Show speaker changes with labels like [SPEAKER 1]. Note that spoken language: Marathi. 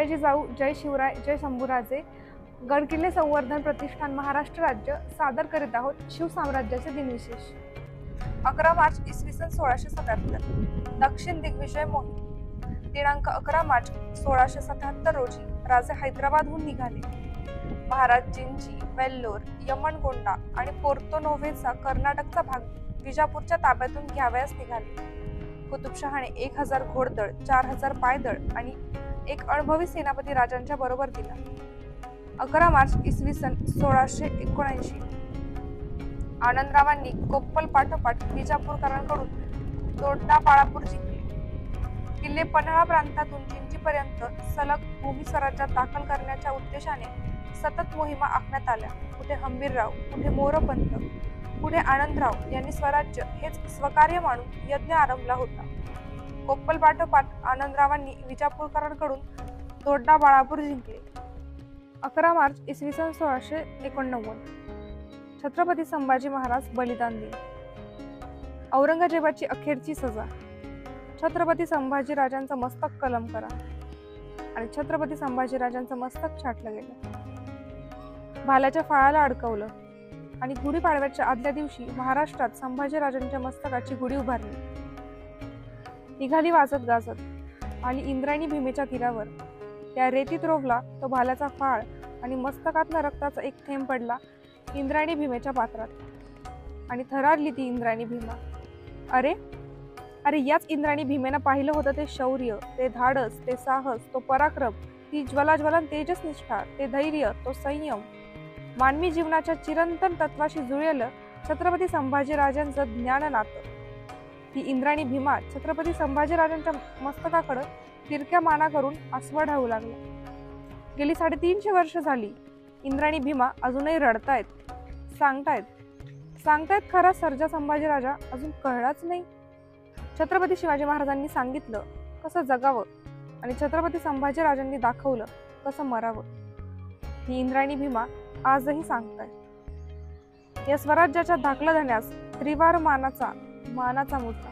[SPEAKER 1] जय जिजाऊ, जय शिवराय, जय शंभूराजे. गडकिल्ले संवर्धन प्रतिष्ठान महाराष्ट्र राज्य सादर करीत आहोत शिवसाम्राज्याचे दिनविशेष. 11 मार्च इसवी सन 1677 दक्षिण दिग्विजय मोहीम. दिनांक 11 मार्च 1677 रोजी राजे हैदराबादहून निघाले. महाराज जिंजी, वेल्लोर, यमनगोंडा आणि पोर्तो नोव्हेचा कर्नाटकचा भाग विजापूरच्या ताब्यातून घ्यावयास निघाले. कुतुबशहाने 1000 घोडदळ, 4000 पायदळ आणि एक अनुभवी सेनापती राजांच्या बरोबर दिला. 11 मार्च इसवी सन 1679 आनंदरावांनी कोप्पल पाठोपाठ विजापूरकरांकडून दोड्डा बाळापूर जिंकले. किल्ले पन्हाळा प्रांतातून जिंजीपर्यंत सलग भूमी स्वराज्यात दाखल करण्याच्या उद्देशाने सतत मोहिमा आखण्यात आल्या. कुठे हंबीरराव, कुठे मोरपंत, पुढे आनंदराव यांनी स्वराज्य हेच स्वकार्य मानून यज्ञ आरंभला होता. कोप्पल पाठोपाठ आनंदरावांनी विजापूरकरांकडून दोड्डा बाळापूर जिंकले. 11 मार्च इसवी सन 1689 छत्रपती संभाजी महाराज बलिदान दिन. औरंगजेबाची अखेरची सजा. छत्रपती संभाजी राजांचं मस्तक कलम करा. आणि छत्रपती संभाजी राजांचं मस्तक छाटलं गेलं. भाल्याच्या फाळाला अडकवलं आणि गुढीपाडव्याच्या आदल्या दिवशी महाराष्ट्रात संभाजी राजांच्या मस्तकाची गुढी उभारली. निघाली वाजत गाजत आली इंद्रायणी भीमेच्या तीरावर. त्या रेतीत रोवला तो भाल्याचा फाळ आणि मस्तकातनं रक्ताचा एक थेंब पडला इंद्रायणी भीमेच्या पात्रात आणि थरारली ती इंद्रायणी भीमा. अरे अरे याच इंद्रायणी भीमेनं पाहिलं होतं ते शौर्य, ते धाडस, ते साहस, तो पराक्रम, ती ज्वलाज्वलन तेजस्निष्ठा, ते धैर्य, तो संयम. मानवी जीवनाच्या चिरंतन तत्वाशी जुळलेलं छत्रपती संभाजी राजांचं ज्ञान नातं. ती इंद्रायणी भीमा छत्रपती संभाजी राजांच्या मस्तकाकडं तिरक्या माना करून आसवं ढाळू लागली. गेली 350 वर्ष झाली इंद्रायणी भीमा अजूनही रडतायत, सांगतायत खरा सर्जा संभाजी राजा अजून कळलाच नाही. छत्रपती शिवाजी महाराजांनी सांगितलं कसं जगावं आणि छत्रपती संभाजी राजांनी दाखवलं कसं मरावं. ही इंद्रायणी भीमा आजही सांगतायत. या स्वराज्याच्या धाकलं धन्यास त्रिवार मानाचा मुद्दा.